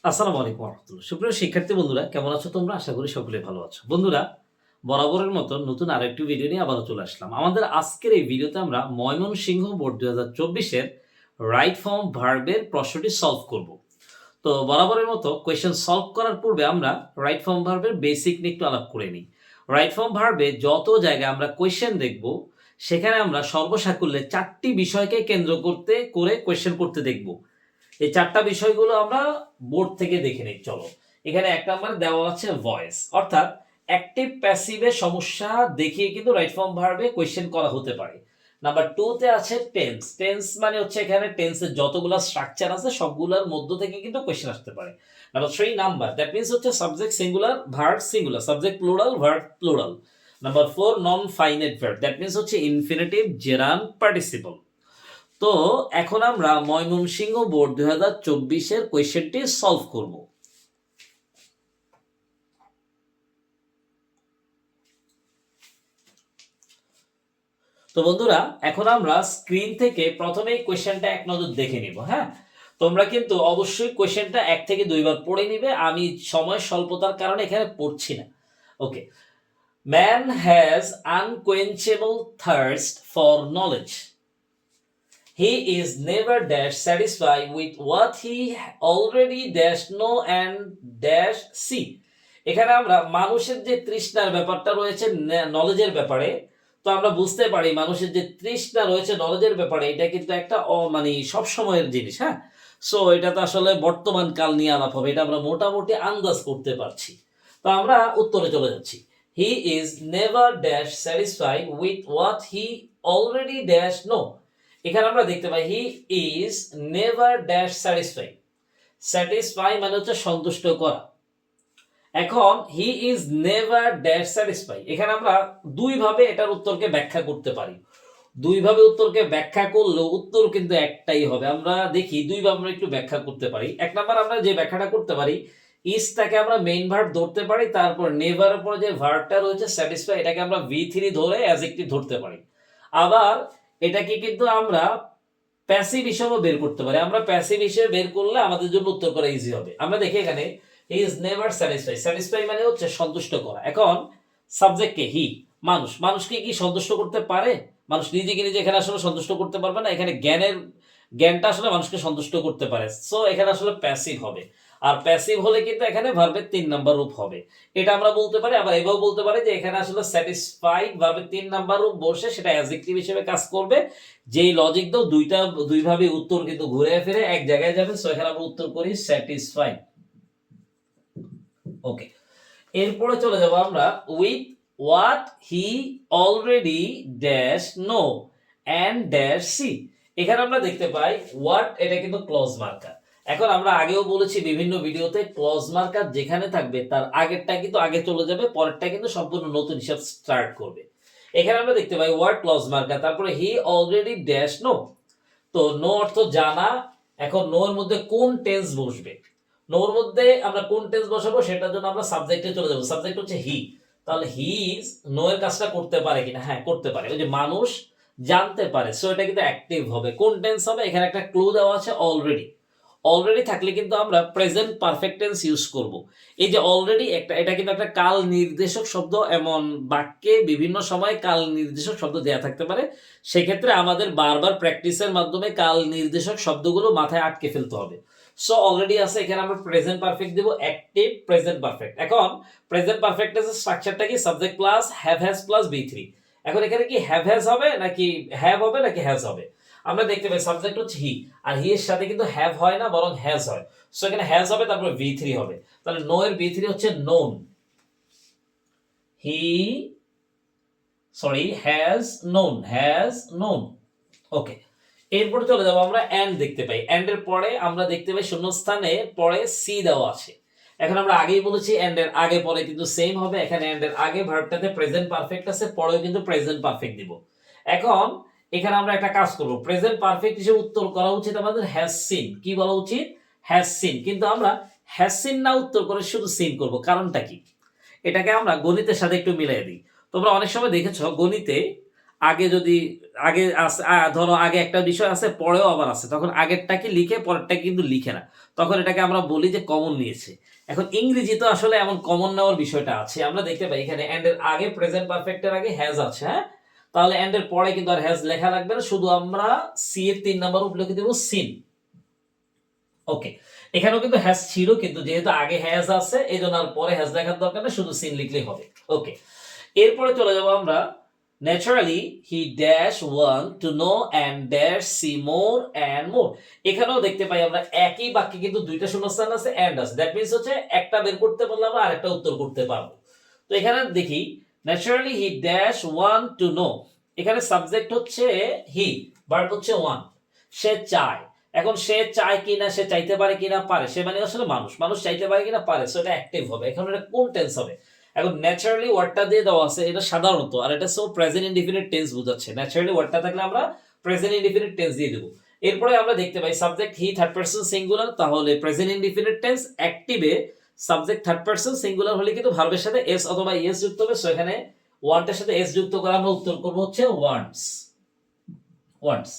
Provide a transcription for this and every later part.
আসসালামু আলাইকুম রহমতুল্লাহ। সুপ্রিয় শিক্ষার্থী বন্ধুরা, কেমন আছো তোমরা? আশা করি সকলে ভালো আছো। বন্ধুরা, বরাবরের মতো নতুন আরেকটি ভিডিও নিয়ে আবারও চলে আসলাম। আমাদের আজকের এই ভিডিওতে আমরা ময়মনসিংহ বোর্ড ২০২৪ এর রাইট ফর্ম ভার্বের প্রশ্নটি সলভ করব। তো বরাবরের মতো কোয়েশ্চেন সলভ করার পূর্বে আমরা রাইট ফর্ম ভার্বের বেসিক নিয়ে একটু আলাপ করে নিই। রাইট ফর্ম ভার্বে যত জায়গায় আমরা কোয়েশ্চেন দেখব, সেখানে আমরা সর্বসাকুল্যে ৪টি বিষয়কে কেন্দ্র করে কোয়েশ্চেন করতে দেখব। এই ৪টা বিষয়গুলো আমরা বোর্ড থেকে দেখে নিই। চলো, এখানে ১ নম্বরে দেওয়া আছে ভয়েস, অর্থাৎ অ্যাক্টিভ প্যাসিভের সমস্যা দেখিয়ে কিন্তু রাইট ফর্ম ভার্বে কোয়েশ্চেন করা হতে পারে। নাম্বার 2 তে আছে টেন্স। টেন্স মানে হচ্ছে এখানে টেন্সের যতগুলো স্ট্রাকচার আছে সবগুলোর মধ্য থেকে কিন্তু কোয়েশ্চেন আসতে পারে। নাম্বার 3 নাম্বার, দ্যাট মিন্স হচ্ছে subject singular, verb singular, subject plural, verb plural. Number 4 non finite verb, that means হচ্ছে ইনফিনিটিভ, জেরান, পার্টিসিপল। তো এখন আমরা ময়মনসিংহ বোর্ড ২০২৪ এর কোয়েশ্চেনটি সলভ করব। তো বন্ধুরা, এখন আমরা স্ক্রিন থেকে প্রথমেই কোয়েশ্চেনটা এক নজর দেখে নিব। হ্যাঁ, তোমরা কিন্তু অবশ্যই কোয়েশ্চেনটা ১ থেকে ২ বার পড়ে নিবে। আমি সময় স্বল্পতার কারণে এখানে পড়ছি না। Okay. Man has unquenchable thirst for knowledge. He is never dash satisfied with what he already dash know and dash see. এখানে আমরা মানুষের যে তৃষ্ণার ব্যাপারটা রয়েছে নলেজের ব্যাপারে, তো আমরা বুঝতে পারি মানুষের যে তৃষ্ণা রয়েছে নলেজের ব্যাপারে, এটা কিন্তু একটা মানে সব সময়ের জিনিস। হ্যাঁ, সো এটা তো আসলে বর্তমান কাল নিয়ে আলাপ হবে, এটা আমরা মোটামুটি আন্দাজ করতে পারছি। তো আমরা উত্তরে চলে যাচ্ছি। He is never dash satisfied with what he already dash know. এখানে আমরা দেখতে পাই he is never dash satisfy. Satisfy মানে হচ্ছে সন্তুষ্ট করা। এখন he is never dash satisfy, এখানে আমরা দুইভাবে এটার উত্তরকে ব্যাখ্যা করতে পারি। দুইভাবে উত্তরকে ব্যাখ্যা করলেও উত্তর কিন্তু একটাই হবে। আমরা দেখি দুইভাবে আমরা একটু ব্যাখ্যা করতে পারি। ১ নাম্বার আমরা যে ব্যাখ্যাটা করতে পারি, ইজটাকে আমরা মেইন ভার্ব ধরতে পারি, তারপর নেভার উপরে যে ভার্বটা রয়েছে স্যাটিসফাই, এটাকে আমরা V3 ধরে অ্যাডজেক্টিভ ধরতে পারি। আবার এটাকে কিন্তু আমরা প্যাসিভ হিসেবে বের করতে পারি। আমরা প্যাসিভ হিসেবে বের করলে আমাদের জন্য উত্তর করা ইজি হবে। আমরা দেখি এখানে হি ইজ নেভার স্যাটিসফাই। স্যাটিসফাই মানে হচ্ছে সন্তুষ্ট করা। এখন সাবজেক্টকে হি, মানুষকে কি সন্তুষ্ট করতে পারে? মানুষ নিজেকে নিজে এখানে আসলে সন্তুষ্ট করতে পারবে না। এখানে জ্ঞানটা আসলে মানুষকে সন্তুষ্ট করতে পারে। সো এখানে আসলে প্যাসিভ হবে। আর প্যাসিভ হলে কিন্তু এখানে ভার্বের ৩ নাম্বার রূপ হবে। এটা আমরা বলতে পারি। আবার এভাবে বলতে পারি যে এখানে আসলে স্যাটিসফাইড ভার্বের ৩ নাম্বার রূপ বসে সেটা অ্যাডজেক্টিভ হিসেবে কাজ করবে। যেই লজিক দাও দুইভাবে উত্তর কিন্তু ঘুরে ফিরে এক জায়গায় যাবে। সো এখানে আমরা উত্তর করি স্যাটিসফাইড। ওকে, এরপরে চলে যাব আমরা with what he already dash know and dash see. এখানে আমরা দেখতে পাই হোয়াট, এটা কিন্তু ক্লজ মার্কার। এখন আমরা আগেও বলেছি বিভিন্ন ভিডিওতে, ক্লজ মার্কার যেখানে থাকবে তার আগেরটা কিন্তু আগে চলে যাবে, পরেরটা কিন্তু সম্পূর্ণ নতুন হিসাব স্টার্ট করবে। এখানে আমরা দেখতে পাই ওয়ার্ড ক্লজ মার্কার, তারপরে হি অলরেডি ড্যাশ নো। তো নো অর্থ জানা। এখন নো এর মধ্যে কোন টেন্স বসবে, নোর মধ্যে আমরা কোন টেন্স বসাবো সেটার জন্য আমরা সাবজেক্টে চলে যাবো। সাবজেক্ট হচ্ছে হি। তাহলে হি ইজ নো এর কাজটা করতে পারে কিনা? হ্যাঁ, করতে পারে। ওই যে মানুষ জানতে পারে, সো এটা কিন্তু অ্যাক্টিভ হবে। কোন টেন্স হবে? এখানে একটা ক্লু দেওয়া আছে অলরেডি। অলরেডি থাকলে কিন্তু আমরা প্রেজেন্ট পারফেক্ট টেন্স ইউজ করব। এই যে অলরেডি, এটা কিন্তু একটা কাল নির্দেশক শব্দ। এমন বাক্যে বিভিন্ন সময় কাল নির্দেশক শব্দ দেয়া থাকতে পারে। সেক্ষেত্রে আমাদের বারবার প্র্যাকটিসের মাধ্যমে কাল নির্দেশক শব্দগুলো মাথায় আটকে ফেলতে হবে। সো অলরেডি আছে, এখানে আমরা প্রেজেন্ট পারফেক্ট দেব, অ্যাক্টিভ প্রেজেন্ট পারফেক্ট। এখন প্রেজেন্ট পারফেক্ট এর স্ট্রাকচারটা কি? Subject plus have has plus V3। এখন এখানে কি হ্যাভ হ্যাজ হবে নাকি হ্যাভ হবে নাকি হ্যাজ হবে? আমরা দেখতে পাই সাবজেক্ট হচ্ছে হি, আর হি এর সাথে কিন্তু হ্যাভ হয় না, বরং হ্যাজ হয়। সো এখানে হ্যাজ হবে, তারপর V3 হবে। তাহলে নো এর V3 হচ্ছে known. He has known. Okay, এরপরে চলে যাবো আমরা এন্ড দেখতে পাই। এন্ড এর পরে আমরা দেখতে পাই শূন্যস্থানে পরে সি দেওয়া আছে। এখন আমরা আগেই বলেছি এন্ড এর আগে পরে কিন্তু সেম হবে। এখানে এন্ড এর আগে ভার্বটাতে প্রেজেন্ট পারফেক্ট আছে, পরেও কিন্তু প্রেজেন্ট পারফেক্ট দিব। এখন এখানে আমরা একটা কাজ করব, প্রেজেন্ট পারফেক্ট হিসেবে উত্তর করা উচিত আমাদের হ্যাজ সিন। কি বলা উচিত? Has seen. কিন্তু আমরা হ্যাজ সিন না উত্তর করে শুধু সিন করব। কারণটা কি? এটাকে আমরা গণিতের সাথে একটু মিলাই দিই। তোমরা অনেক সময় দেখেছো গণিতে আগে যদি আগে ধরো আগে একটা বিষয় আছে পরেও আবার আছে, তখন আগেরটাকে লিখে পরেরটাকে কিন্তু লিখে না, তখন এটাকে আমরা বলি যে কমন নিয়েছে। এখন ইংরেজি তো আসলে এমন কমন নেওয়ার বিষয়টা আছে, আমরা দেখতে পাই এখানে এন্ড এর আগে প্রেজেন্ট পারফেক্টের আগে হ্যাজ আছে, হ্যাঁ, তাহলে এন্ড এর পরে কিন্তু আর হ্যাজ লেখা লাগবে না, শুধু আমরা সি এর 3 নাম্বার উপরে লিখে দেব সিন। ওকে, এখানেও কিন্তু হ্যাজ ছিল, কিন্তু যেহেতু আগে হ্যাজ আছে এই জন্য আর পরে হ্যাজ লেখার দরকার নেই, শুধু সিন লিখলেই হবে। ওকে, এরপরে চলে যাব আমরা naturally he dash one to know and dash see more and more. এখানেও দেখতে পাই আমরা একই বাক্যে কিন্তু দুইটা শূন্যস্থান আছে, অ্যান্ড আছে, দ্যাট মিন্স হচ্ছে একটা বের করতে পারলে আমরা আরেকটা উত্তর করতে পারবো। তো এখানে দেখি naturally he dash one to know, এখানে সাবজেক্ট হচ্ছে হি, ভার্ব হচ্ছে ওয়ান, সে চায়। এখন সে চায় কিনা, সে চাইতে পারে কিনা, পারে, সে মানে আসলে মানুষ, মানুষ চাইতে পারে কিনা পারে, সো এটা অ্যাক্টিভ হবে। এখন এটা কোন টেন্স হবে? এখন ন্যাচারালি ওয়ার্ডটা দিয়ে দেওয়া আছে, এটা সাধারণত, আর এটা সো প্রেজেন্ট ইনডিফিনিট টেন্স বোঝাচ্ছে, ন্যাচারালি ওয়ার্ডটা থাকলে আমরা প্রেজেন্ট ইনডিফিনিট টেন্স দিয়ে দেব। এরপরে আমরা দেখতে পাই subject he third person singular, তাহলে প্রেজেন্ট ইনডিফিনিট টেন্স অ্যাক্টিভে সাবজেক্ট থার্ড পারসন সিঙ্গুলার হলে কিন্তু ভার্বের সাথে এস অথবা ইএস যুক্ত হবে, সো এখানে ওয়ানটার সাথে এস যুক্ত করে আমরা উত্তর করব হচ্ছে ওয়ান্টস, ওয়ান্টস।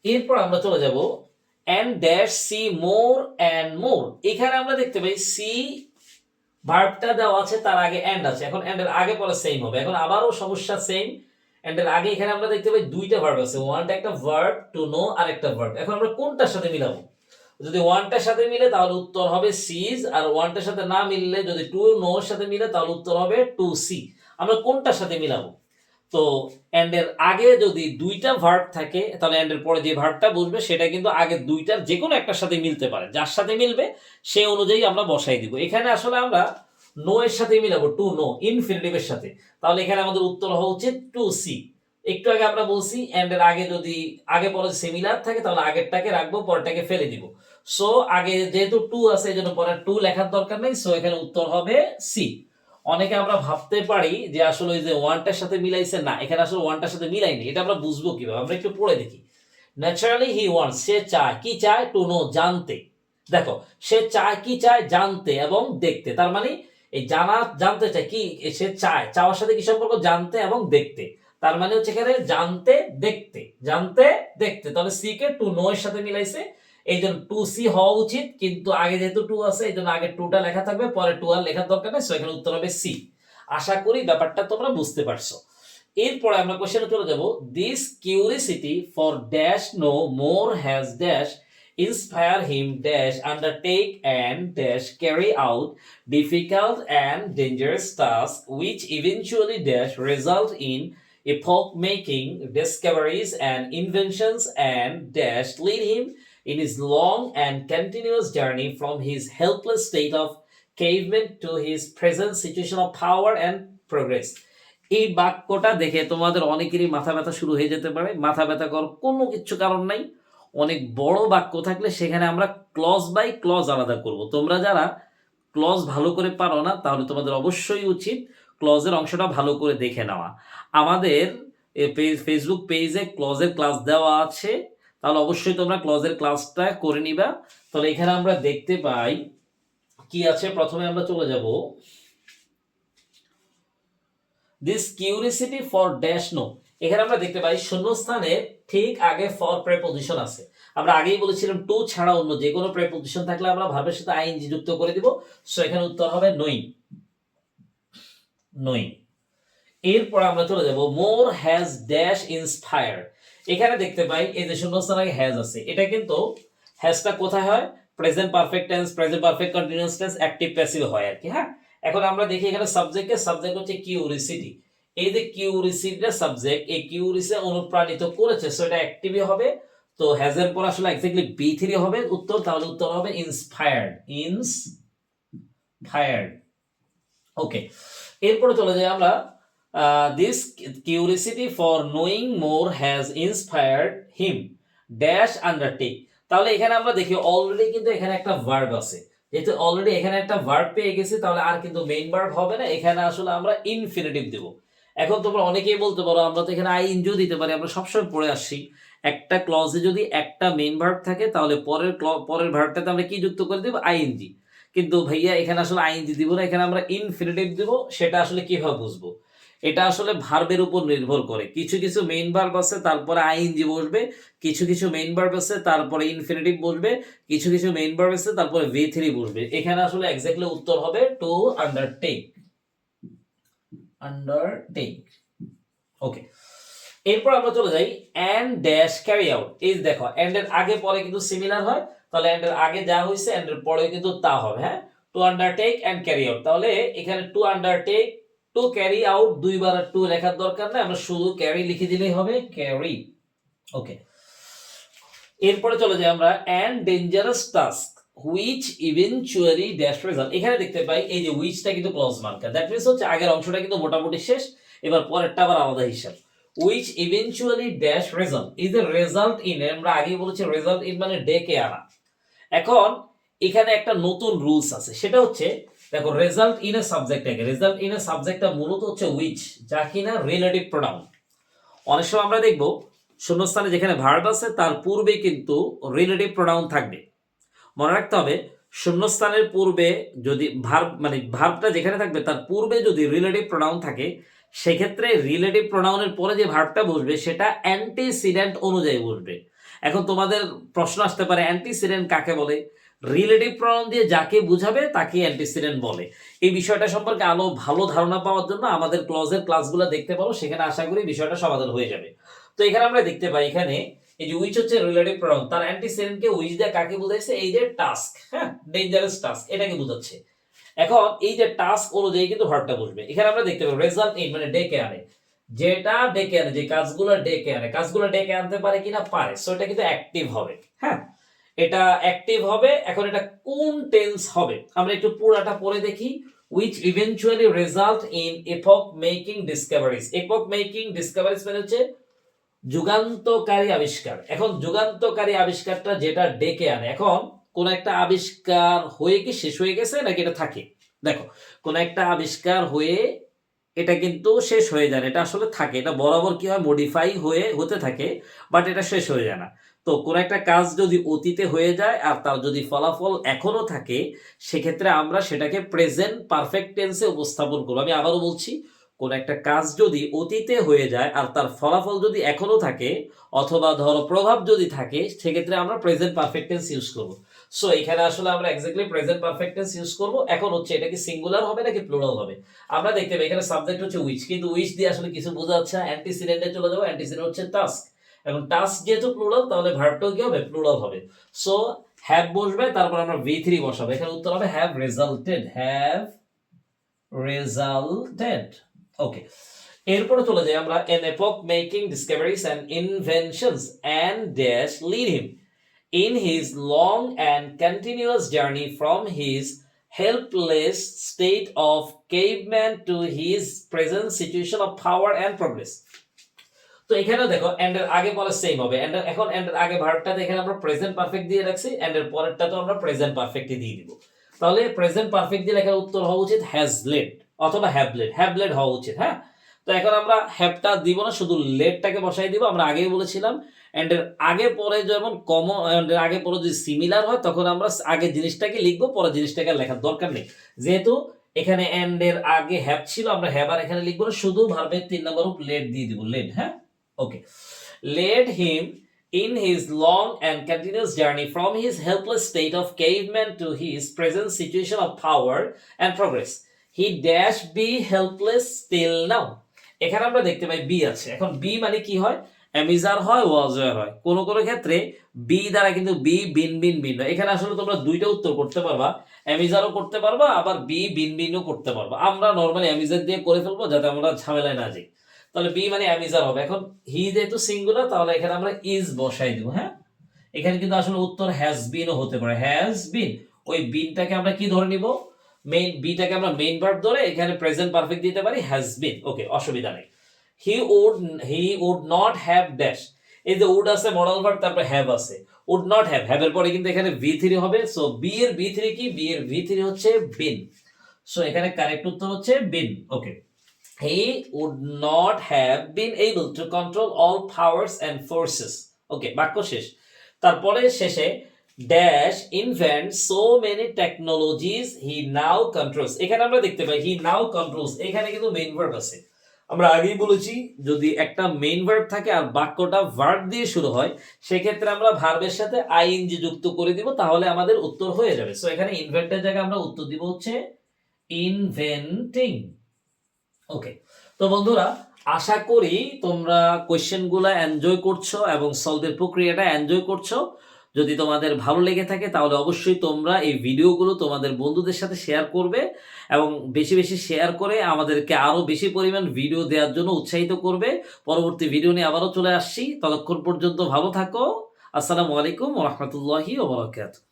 এরপর আমরা চলে যাব and dash see more and more, এখানে আমরা দেখতে পাই সি ভার্বটা দেওয়া আছে, তার আগে এন্ড আছে, এখন এন্ড এর আগে পরে সেম হবে, এখন আবারও সমস্যা সেম, এন্ড এর আগে এখানে আমরা দেখতে পাই দুইটা ভার্ব আছে, ওয়ানটা একটা ভার্ব, টু নো আর একটা ভার্ব। এখন আমরা কোনটার সাথে মিলাবো? যদি ওয়ানটার সাথে মিলে তাহলে উত্তর হবে সিজ, আর ওয়ানটার সাথে না মিললে যদি টু নো এর সাথে মিলে তাহলে উত্তর হবে টু সি। আমরা কোনটার সাথে মিলাবো? তো এন্ড এর আগে যদি দুইটা ভার্ব থাকে তাহলে এন্ড এর পরে যে ভার্বটা বসবে সেটা কিন্তু আগে দুইটার যে কোনো একটার সাথে মিলতে পারে, যার সাথে মিলবে সেই অনুযায়ী আমরা বসাই দিব। এখানে আসলে আমরা নো এর সাথে মিলাবো, টু নো ইনফিনিটিভের সাথে, তাহলে এখানে আমাদের উত্তর হওয়া উচিত টু সি। একটু আগে আমরা বলছি এন্ড এর আগে যদি আগে পরে সিমিলার থাকে তাহলে আগেরটাকে রাখবো, পরটাকে ফেলে দিব। সো আগে যেহেতু টু আছে এই জন্য পরে টু লেখার দরকার নেই, সো এখানে উত্তর হবে সি। অনেকে আমরা ভাবতে পারি যে আসলে ওই যে ওয়ানটার সাথে মিলাইছে, না, এখানে আসলে ওয়ানটার সাথে মিলাইনি, এটা আমরা বুঝবো কিভাবে? আমরা একটু পড়ে দেখি। ন্যাচারালি হি ওয়ান্টস, সে চায়, কি চায়? টু নো, জানতে। দেখো, সে চায়, কি চায়? জানতে এবং দেখতে, তার মানে এই জানা, জানতে চায়, কি সে চায়, চাওয়ার সাথে কি সম্পর্ক? জানতে এবং দেখতে, তার মানে হচ্ছে এখানে জানতে দেখতে, জানতে দেখতে, তাহলে সি কে টু নো এর সাথে মিলাইছে, এই জন্য টু সি হওয়া উচিত, কিন্তু আগে যেহেতু টু আছে এই জন্য আগে টুটা লেখা থাকবে, পরে টু আর লেখার দরকার নেই, সো এখানে উত্তর হবে সি। আশা করি ব্যাপারটা তোমরা বুঝতে পারছো। এরপরে আমরা কোশ্চেনে চলে যাব, this curiosity for dash know more has dash inspire him dash undertake and dash carry out difficult and dangerous tasks which eventually dash result in epoch making discoveries and inventions and dash lead him in his long and continuous journey from his helpless state of caveman to his present situation of power and progress। এই বাক্যটা দেখে তোমাদের অনেকেরই মাথা ব্যথা শুরু হয়ে যেতে পারে, মাথা ব্যথা করার কোনো কিছু কারণ নাই। অনেক বড় বাক্য থাকলে সেখানে আমরা ক্লজ বাই ক্লজ আলাদা করব। তোমরা যারা ক্লজ ভালো করে পারো না তাহলে তোমাদের অবশ্যই উচিত ক্লজের অংশটা ভালো করে দেখে নেওয়া। আমাদের ফেসবুক পেজে ক্লজের ক্লাস দেওয়া আছে, তাহলে অবশ্যই তোমরা ক্লজের ক্লাসটা করে নিবা। তাহলে এখানে আমরা দেখতে পাই কি আছে, প্রথমে আমরা চলে যাব, this curiosity for dash know, এখানে আমরা দেখতে পাই শূন্যস্থানে ঠিক আগে ফর প্রেপোজিশন আছে। আমরা আগেই বলেছিলাম টু ছাড়া অন্য যে কোনো প্রেপোজিশন থাকলে আমরা ভার্বের সাথে আইএনজি যুক্ত করে দিব, সো এখানে উত্তর হবে নোইং, নোইং। এরপর আমরা চলে যাব, মোর হ্যাজ ড্যাশ ইন্সপায়ার, এখানে দেখতে পাই এই যে শূন্যস্থান আগে হ্যাজ আছে, এটা কিন্তু হ্যাজটা কোথায় হয়? Present perfect tense, present perfect continuous tense, active passive হয় আর কি। হ্যাঁ, এখন আমরা দেখি এখানে সাবজেক্টের সাবজেক্ট হচ্ছে কিউরিসিটি, এই যে কিউরিসিটির সাবজেক্ট, এই কিউরিসি অনুপ্রাণিত করেছে, সো এটা অ্যাক্টিভই হবে। তো হ্যাজ এর পর আসলে এক্স্যাক্টলি বি3 হবে উত্তর, তাহলে উত্তর হবে ইন্সপায়ার্ড, ইন্সপায়ার্ড। ওকে, এরপরে চলে যাই আমরা, this curiosity for knowing more has inspired him dash undertake, তাহলে এখানে আমরা দেখি অলরেডি কিন্তু এখানে একটা ভার্ব আছে, যেহেতু অলরেডি এখানে একটা ভার্ব পেয়ে গেছি তাহলে আর কিন্তু মেইন ভার্ব হবে না, এখানে আসলে আমরা ইনফিনিটিভ দেব। এখন তোমরা অনেকেই বলতে পারো আমরা তো এখানে আইএনজিও দিতে পারি, আমরা সবসময় পড়ে আসছি একটা ক্লজে যদি একটা মেইন ভার্ব থাকে তাহলে পরের ভার্বটাতে আমরা কি যুক্ত করে দেব? আইএনজি। কিন্তু ভাইয়া এখানে আসলে আইএনজি দিব না, এখানে আমরা ইনফিনিটিভ দেব, সেটা আসলে কিভাবে বুঝবো? এটা আসলে ভার্বের উপর নির্ভর করে। কিছু কিছু মেইন ভার্ব আছে তারপরে আইএনজি বসবে, কিছু কিছু মেইন ভার্ব আছে তারপরে ইনফিনিটিভ বসবে, কিছু কিছু মেইন ভার্ব আছে তারপরে V3 বসবে। এখানে আসলে এক্স্যাক্টলি উত্তর হবে টু আন্ডারটেক। আন্ডারটেক। ওকে, এরপর আমরা চলে যাই এন্ড ড্যাশ ক্যারি আউট। এই দেখো এন্ড এর আগে পরে কিন্তু সিমিলার হয়, তাহলে এন্ড এর আগে যা হয়েছে এন্ড এর পরে কিন্তু তা হবে। হ্যাঁ, to undertake and carry out. তাহলে এখানে to undertake, to carry out দুইবার টু লেখার দরকার নেই, আমরা শুধু ক্যারি লিখে দিলেই হবে, ক্যারি। ওকে, এরপরে চলে যাই আমরা and dangerous task which eventually dash result. এখানে দেখতে পাই এই যে হুইচটা কিন্তু ক্লজ মার্কার, দ্যাট মিন্স হচ্ছে আগের অংশটা কিন্তু মোটামুটি শেষ, এবার পরেরটা আবার আলাদা হিসাব। which eventually dash result is the result in, আমরা আগেই বলেছি result in মানে ডেকে আনা। এখন এখানে একটা নতুন রুলস আছে, সেটা হচ্ছে দেখো রেজাল্ট ইন এ সাবজেক্ট আগে, রেজাল্ট ইন এ সাবজেক্টটা মূলত হচ্ছে which, যা কিনা রিলেটিভ প্রোনাউন। অনেক সময় আমরা দেখব শূন্যস্থানে যেখানে ভার্ব আছে তার পূর্বে কিন্তু রিলেটিভ প্রোনাউন থাকবে। মনে রাখতে হবে শূন্যস্থানের পূর্বে যদি ভার্ব মানে ভার্বটা যেখানে থাকবে তার পূর্বে যদি রিলেটিভ প্রোনাউন থাকে, সেক্ষেত্রে রিলেটিভ প্রোনাউনের পরে যে ভার্বটা বসবে সেটা অ্যান্টিসিডেন্ট অনুযায়ী বসবে। এখন তোমাদের প্রশ্ন আসতে পারে অ্যান্টিসিডেন্ট কাকে বলে? রিলেটিভ প্রোনাউন দিয়ে যাকে বুঝাবে তাকে অ্যান্টিসিডেন্ট বলে। এই বিষয়টা সম্পর্কে আরো ভালো ধারণা পাওয়ার জন্য আমাদের ক্লজের ক্লাসগুলো দেখতে পারো, সেখানে আশা করি বিষয়টা সমাধান হয়ে যাবে। তো এখানে আমরা দেখতে পাই এখানে এই যে উইচ হচ্ছে রিলেটিভ প্রোনাউন, তার অ্যান্টিসিডেন্টকে উইচ দিয়ে কাকে বুঝাইছে? এই যে টাস্ক, হ্যাঁ ডেঞ্জারাস টাস্ক এটাকে বোঝাচ্ছে। এখন এই যে টাস্ক অনুযায়ী কিন্তু ভার্বটা বসবে। এখানে আমরা দেখতে পাবো রেজাল্ট ইন মানে ডেকে আনে, যেটা ডেকে আনে, যে কাজগুলো ডেকে আনে, কাজগুলো ডেকে আনতে পারে কিনা? পারে। সো এটা কিন্তু অ্যাক্টিভ হবে। হ্যাঁ, এটা অ্যাক্টিভ হবে। এখন এটা কোন টেন্স হবে আমরা একটু পুরাটা পড়ে দেখি। which eventually result in epoch making discoveries, epoch making discoveries মানে হচ্ছে যুগান্তকারী আবিষ্কার। এখন যুগান্তকারী আবিষ্কারটা যেটা ডেকে আনে, এখন কোন একটা আবিষ্কার হয়ে কি শেষ হয়ে গেছে নাকি এটা থাকে? দেখো কোন একটা আবিষ্কার হয়ে এটা কিন্তু শেষ হয়ে যায় না, এটা আসলে থাকে, এটা বরাবর কি হয় মডিফাই হয়ে হতে থাকে, বাট এটা শেষ হয়ে যায় না। তো কোন একটা কাজ যদি অতীতে হয়ে যায় আর তার যদি ফলাফল এখনো থাকে, সেক্ষেত্রে আমরা সেটাকে প্রেজেন্ট পারফেক্ট টেন্সে উপস্থাপন করবো। আমি আবারও বলছি, কোন একটা কাজ যদি অতীতে হয়ে যায় আর তার ফলাফল যদি এখনো থাকে অথবা ধরো প্রভাব যদি থাকে, সেক্ষেত্রে আমরা প্রেজেন্ট পারফেক্ট টেন্স ইউজ করব। সো এখানে আসলে আমরা exactly present perfect tense use করব। এখন হচ্ছে এটা কি সিঙ্গুলার হবে নাকি প্লুরাল হবে? আমরা দেখতে পাই এখানে সাবজেক্ট হচ্ছে উইচ, কিন্তু উইচ দিয়ে আসলে কিছু বোঝা যাচ্ছে না। অ্যান্টিসিডেন্টে চলে যাবো, অ্যান্টিসিডেন্ট হচ্ছে টাস্ক। এখন টাস্ক যেহেতু প্লুরাল তাহলে ভার্বটাও কি হবে? প্লুরাল হবে। সো হ্যাভ বসবে, তারপর আমরা V3 বসাবো। এখানে উত্তর হবে হ্যাভ রেজাল্টেড, হ্যাভ রেজাল্টেড। ওকে, এরপরে চলে যাই আমরা an epoch making discoveries and inventions and dash lead him in his long and continuous journey from his helpless state of caveman to his present situation of power and progress. তো এখানেও দেখো and এর আগে পরে same হবে। এখন and এর আগে ভার্বটাতে এখানে আমরা প্রেজেন্ট পারফেক্ট দিয়ে রাখছি, এন্ড এর পরেরটা তো আমরা প্রেজেন্ট পারফেক্টই দিয়ে দিব। তাহলে প্রেজেন্ট পারফেক্ট দিয়ে লেখার উত্তর হওয়া উচিত হ্যাজ লেড অথবা হ্যাভ লেড, হ্যাভ লেড হওয়া উচিত। হ্যাঁ, তো এখন আমরা হ্যাভটা দিব না, শুধু লেডটাকে বসাই দিব। আমরা আগেই বলেছিলাম এন্ড এর আগে পরে যেমন কমন, এন্ড এর আগে পরে যদি সিমিলার হয় তখন আমরা আগে জিনিসটাকে লিখবো, পরে জিনিসটাকে লেখার দরকার নেই। যেহেতু এখানে এন্ড এর আগে হ্যাভ ছিল, আমরা হ্যাভ আর এখানে লিখবো না, শুধু ভার্বের 3 নম্বর রূপ লেড দিয়ে দিব, লেড। হ্যাঁ, okay, led him in his long and continuous journey from his helpless state of caveman to his present situation of power and progress. He dash be helpless till now. এখানে আমরা দেখতে পাই B আছে। এখন B মানে কি হয়? Am is are হয়, ওয়াজার হয়। কোন কোন ক্ষেত্রে বি দ্বারা কিন্তু বি বিন বিন বিন হয়। এখানে আসলে তোমরা দুইটা উত্তর করতে পারবা, অ্যামিজারও করতে পারবা আবার বি বিন বিনও করতে পারবা। আমরা নরমালি অ্যামিজার দিয়ে করে ফেলবো যাতে আমরা ঝামেলায় না যাই। তাহলে বি মানে অ্যামিজার হবে। এখন হি যেহেতু সিঙ্গুলার তাহলে এখানে আমরা ইজ বসাই দিব। হ্যাঁ, এখানে কিন্তু আসলে উত্তর হ্যাজ বিনও হতে পারে, হ্যাজ বিন। ওই বিনটাকে আমরা কি ধরে নিব? মেইন বিটাকে আমরা মেইন ভার্ব ধরে এখানে প্রেজেন্ট পারফেক্ট দিতে পারি, হ্যাজ বিন। ওকে, অসুবিধা নেই। He would not have dash, এই যে উড আছে মডাল ভার্ব, তারপর হ্যাভ আছে, উড নট হ্যাভ, হ্যাভ এর পরে কিন্তু এখানে V3 হবে। সো বি এর V3 কি? বি এর V3 হচ্ছে বিন। সো এখানে কারেক্ট উত্তর হচ্ছে বিন। ওকে, he would not have been able to control all powers and forces. ওকে, বাক্য শেষ। তারপরে শেষে dash invent so many technologies he now controls। এখানে আমরা দেখতে পাই he now controls, এখানে কিন্তু মেইন ভার্ব আছে। আমরা আগেই বলেছি যদি একটা মেইন ভার্ব থাকে আর বাক্যটা ভার্ব দিয়ে শুরু হয় সেক্ষেত্রে আমরা ভার্বের সাথে আইএনজি যুক্ত করে দিব, তাহলে আমাদের উত্তর হয়ে যাবে। সো এখানে ইনভেন্টের জায়গায় আমরা উত্তর দিব হচ্ছে ইনভেন্টিং। ওকে, তো বন্ধুরা আশা করি তোমরা কোয়েশ্চেনগুলো এনজয় করছো এবং সলভের প্রক্রিয়াটা এনজয় করছো। যদি তোমাদের ভালো লেগে থাকে তাহলে অবশ্যই তোমরা এই ভিডিওগুলো তোমাদের বন্ধুদের সাথে শেয়ার করবে এবং বেশি বেশি শেয়ার করে আমাদেরকে আরো বেশি পরিমাণ ভিডিও দেওয়ার জন্য উৎসাহিত করবে। পরবর্তী ভিডিও নিয়ে আবারও চলে আসছি, ততক্ষণ পর্যন্ত ভালো থাকো। আসসালামু আলাইকুম ওয়া রাহমাতুল্লাহি ওয়া বারাকাতুহু।